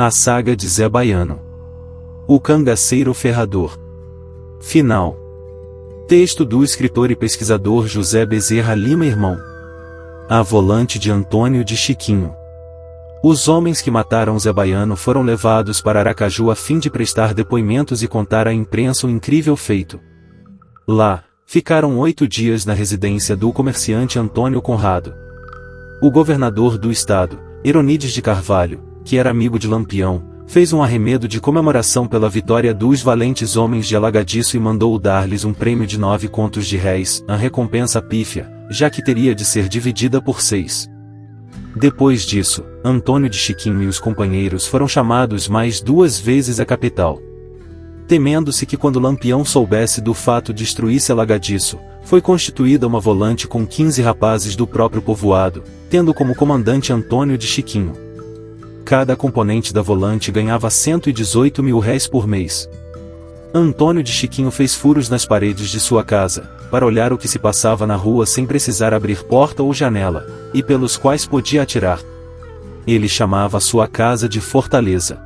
A saga de Zé Baiano. O cangaceiro ferrador. Final. Texto do escritor e pesquisador José Bezerra Lima Irmão. A volante de Antônio de Chiquinho. Os homens que mataram Zé Baiano foram levados para Aracaju a fim de prestar depoimentos e contar à imprensa o incrível feito. Lá, ficaram 8 dias na residência do comerciante Antônio Conrado. O governador do estado, Heronides de Carvalho, que era amigo de Lampião, fez um arremedo de comemoração pela vitória dos valentes homens de Alagadiço e mandou dar-lhes um prêmio de 9 contos de réis, a recompensa pífia, já que teria de ser dividida por 6. Depois disso, Antônio de Chiquinho e os companheiros foram chamados mais 2 vezes à capital. Temendo-se que quando Lampião soubesse do fato destruísse Alagadiço, foi constituída uma volante com 15 rapazes do próprio povoado, tendo como comandante Antônio de Chiquinho. Cada componente da volante ganhava 118 mil réis por mês. Antônio de Chiquinho fez furos nas paredes de sua casa, para olhar o que se passava na rua sem precisar abrir porta ou janela, e pelos quais podia atirar. Ele chamava sua casa de fortaleza.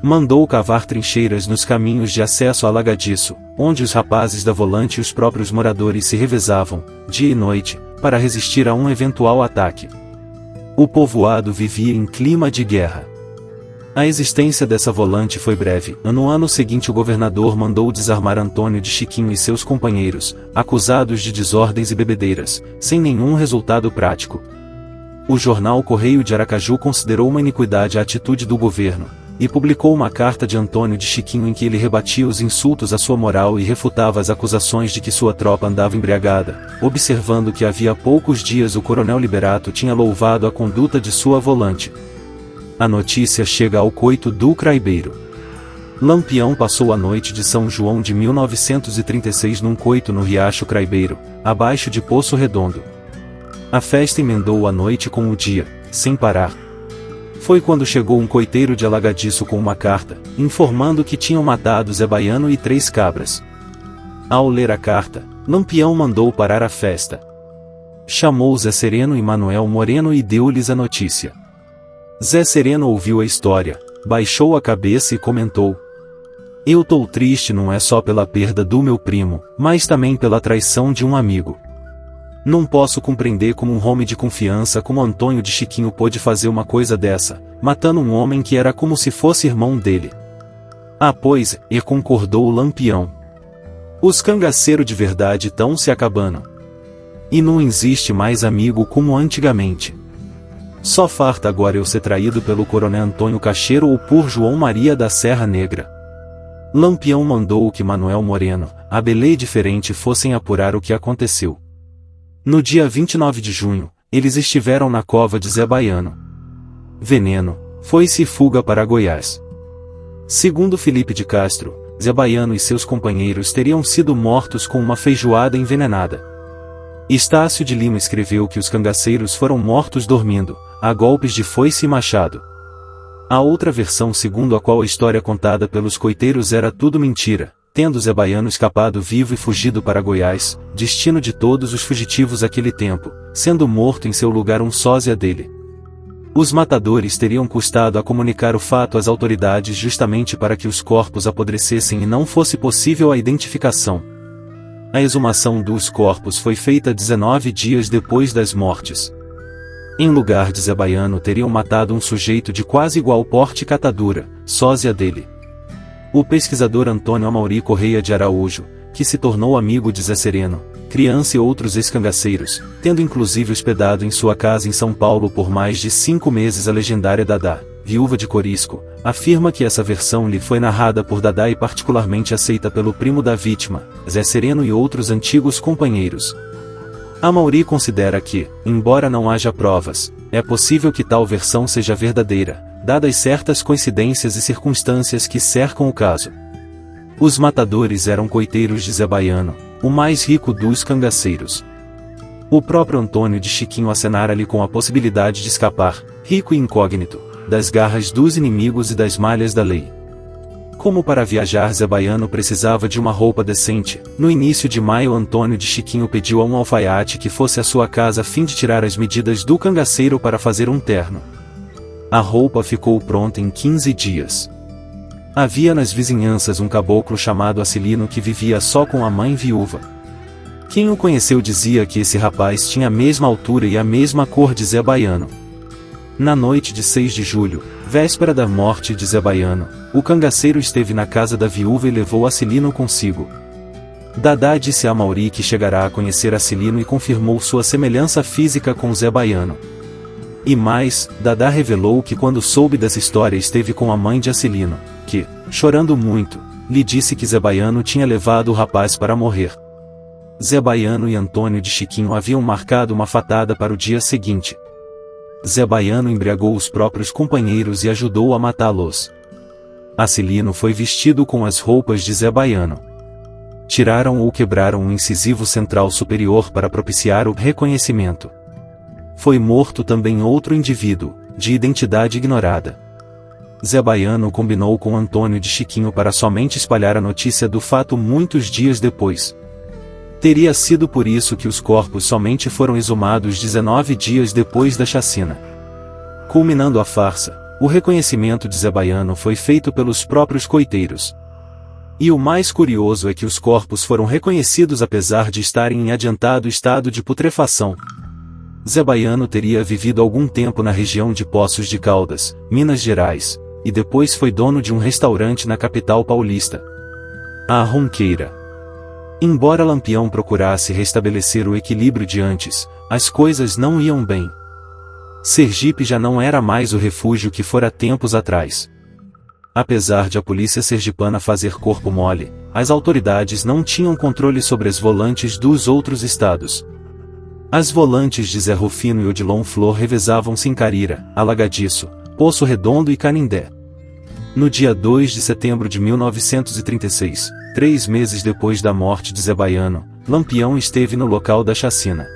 Mandou cavar trincheiras nos caminhos de acesso a Alagadiço, onde os rapazes da volante e os próprios moradores se revezavam, dia e noite, para resistir a um eventual ataque. O povoado vivia em clima de guerra. A existência dessa volante foi breve. No ano seguinte o governador mandou desarmar Antônio de Chiquinho e seus companheiros, acusados de desordens e bebedeiras, sem nenhum resultado prático. O jornal Correio de Aracaju considerou uma iniquidade a atitude do governo, e publicou uma carta de Antônio de Chiquinho em que ele rebatia os insultos à sua moral e refutava as acusações de que sua tropa andava embriagada, observando que havia poucos dias o coronel Liberato tinha louvado a conduta de sua volante. A notícia chega ao coito do Craibeiro. Lampião passou a noite de São João de 1936 num coito no Riacho Craibeiro, abaixo de Poço Redondo. A festa emendou a noite com o dia, sem parar. Foi quando chegou um coiteiro de Alagadiço com uma carta, informando que tinham matado Zé Baiano e 3 cabras. Ao ler a carta, Lampião mandou parar a festa. Chamou Zé Sereno e Manuel Moreno e deu-lhes a notícia. Zé Sereno ouviu a história, baixou a cabeça e comentou: "Eu tô triste não é só pela perda do meu primo, mas também pela traição de um amigo. Não posso compreender como um homem de confiança como Antônio de Chiquinho pôde fazer uma coisa dessa, matando um homem que era como se fosse irmão dele." "Ah pois, e concordou o Lampião. Os cangaceiros de verdade tão se acabando. E não existe mais amigo como antigamente. Só farta agora eu ser traído pelo coronel Antônio Cacheiro ou por João Maria da Serra Negra." Lampião mandou que Manuel Moreno, Abelê e Diferente fossem apurar o que aconteceu. No dia 29 de junho, eles estiveram na cova de Zé Baiano. Veneno, foi-se fuga para Goiás. Segundo Felipe de Castro, Zé Baiano e seus companheiros teriam sido mortos com uma feijoada envenenada. Estácio de Lima escreveu que os cangaceiros foram mortos dormindo, a golpes de foice e machado. A outra versão segundo a qual a história contada pelos coiteiros era tudo mentira, tendo Zé Baiano escapado vivo e fugido para Goiás, destino de todos os fugitivos aquele tempo, sendo morto em seu lugar um sósia dele. Os matadores teriam custado a comunicar o fato às autoridades justamente para que os corpos apodrecessem e não fosse possível a identificação. A exumação dos corpos foi feita 19 dias depois das mortes. Em lugar de Zé Baiano teriam matado um sujeito de quase igual porte e catadura, sósia dele. O pesquisador Antônio Amauri Correia de Araújo, que se tornou amigo de Zé Sereno, criança e outros ex-cangaceiros, tendo inclusive hospedado em sua casa em São Paulo por mais de 5 meses a legendária Dadá, viúva de Corisco, afirma que essa versão lhe foi narrada por Dadá e particularmente aceita pelo primo da vítima, Zé Sereno e outros antigos companheiros. Amauri considera que, embora não haja provas, é possível que tal versão seja verdadeira, dadas certas coincidências e circunstâncias que cercam o caso. Os matadores eram coiteiros de Zé Baiano, o mais rico dos cangaceiros. O próprio Antônio de Chiquinho acenara-lhe com a possibilidade de escapar, rico e incógnito, das garras dos inimigos e das malhas da lei. Como para viajar Zé Baiano precisava de uma roupa decente, no início de maio Antônio de Chiquinho pediu a um alfaiate que fosse à sua casa a fim de tirar as medidas do cangaceiro para fazer um terno. A roupa ficou pronta em 15 dias. Havia nas vizinhanças um caboclo chamado Acilino que vivia só com a mãe viúva. Quem o conheceu dizia que esse rapaz tinha a mesma altura e a mesma cor de Zé Baiano. Na noite de 6 de julho, véspera da morte de Zé Baiano, o cangaceiro esteve na casa da viúva e levou Acilino consigo. Dadá disse a Mauri que chegará a conhecer Acilino e confirmou sua semelhança física com Zé Baiano. E mais, Dadá revelou que quando soube dessa história esteve com a mãe de Acilino, que, chorando muito, lhe disse que Zé Baiano tinha levado o rapaz para morrer. Zé Baiano e Antônio de Chiquinho haviam marcado uma fatada para o dia seguinte. Zé Baiano embriagou os próprios companheiros e ajudou a matá-los. Acilino foi vestido com as roupas de Zé Baiano. Tiraram ou quebraram o incisivo central superior para propiciar o reconhecimento. Foi morto também outro indivíduo, de identidade ignorada. Zé Baiano combinou com Antônio de Chiquinho para somente espalhar a notícia do fato muitos dias depois. Teria sido por isso que os corpos somente foram exumados 19 dias depois da chacina. Culminando a farsa, o reconhecimento de Zé Baiano foi feito pelos próprios coiteiros. E o mais curioso é que os corpos foram reconhecidos apesar de estarem em adiantado estado de putrefação. Zé Baiano teria vivido algum tempo na região de Poços de Caldas, Minas Gerais, e depois foi dono de um restaurante na capital paulista, a Ronqueira. Embora Lampião procurasse restabelecer o equilíbrio de antes, as coisas não iam bem. Sergipe já não era mais o refúgio que fora tempos atrás. Apesar de a polícia sergipana fazer corpo mole, as autoridades não tinham controle sobre as volantes dos outros estados. As volantes de Zé Rufino e Odilon Flor revezavam-se em Carira, Alagadiço, Poço Redondo e Canindé. No dia 2 de setembro de 1936, 3 meses depois da morte de Zé Baiano, Lampião esteve no local da chacina.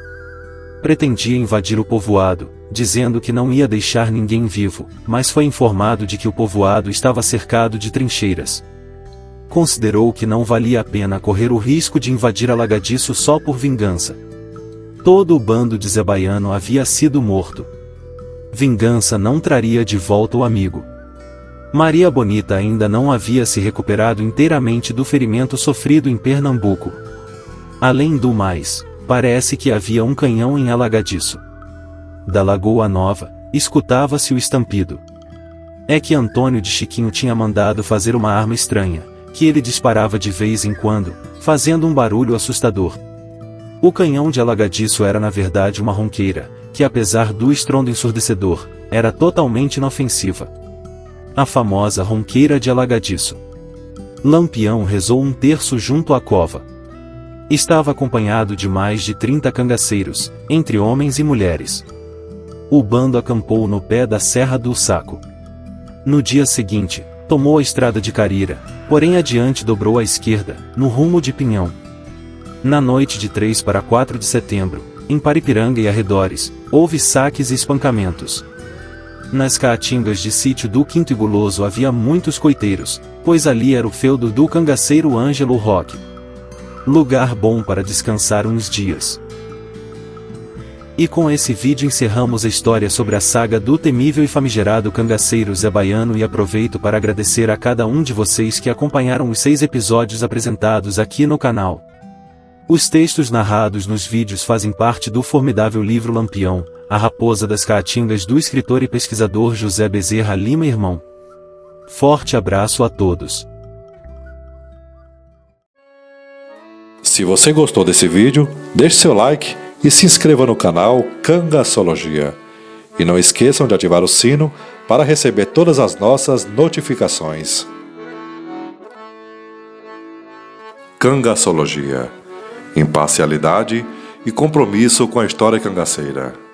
Pretendia invadir o povoado, dizendo que não ia deixar ninguém vivo, mas foi informado de que o povoado estava cercado de trincheiras. Considerou que não valia a pena correr o risco de invadir Alagadiço só por vingança. Todo o bando de Zé Baiano havia sido morto. Vingança não traria de volta o amigo. Maria Bonita ainda não havia se recuperado inteiramente do ferimento sofrido em Pernambuco. Além do mais, parece que havia um canhão em Alagadiço. Da Lagoa Nova, escutava-se o estampido. É que Antônio de Chiquinho tinha mandado fazer uma arma estranha, que ele disparava de vez em quando, fazendo um barulho assustador. O canhão de Alagadiço era na verdade uma ronqueira, que apesar do estrondo ensurdecedor, era totalmente inofensiva. A famosa ronqueira de Alagadiço. Lampião rezou um terço junto à cova. Estava acompanhado de mais de 30 cangaceiros, entre homens e mulheres. O bando acampou no pé da Serra do Saco. No dia seguinte, tomou a estrada de Carira, porém adiante dobrou à esquerda, no rumo de Pinhão. Na noite de 3 para 4 de setembro, em Paripiranga e arredores, houve saques e espancamentos. Nas caatingas de sítio do Quinto e Guloso havia muitos coiteiros, pois ali era o feudo do cangaceiro Ângelo Roque. Lugar bom para descansar uns dias. E com esse vídeo encerramos a história sobre a saga do temível e famigerado cangaceiro Zé Baiano e aproveito para agradecer a cada um de vocês que acompanharam os 6 episódios apresentados aqui no canal. Os textos narrados nos vídeos fazem parte do formidável livro Lampião, a Raposa das Caatingas do escritor e pesquisador José Bezerra Lima Irmão. Forte abraço a todos. Se você gostou desse vídeo, deixe seu like e se inscreva no canal Cangaçologia. E não esqueçam de ativar o sino para receber todas as nossas notificações. Cangaçologia. Imparcialidade e compromisso com a história cangaceira.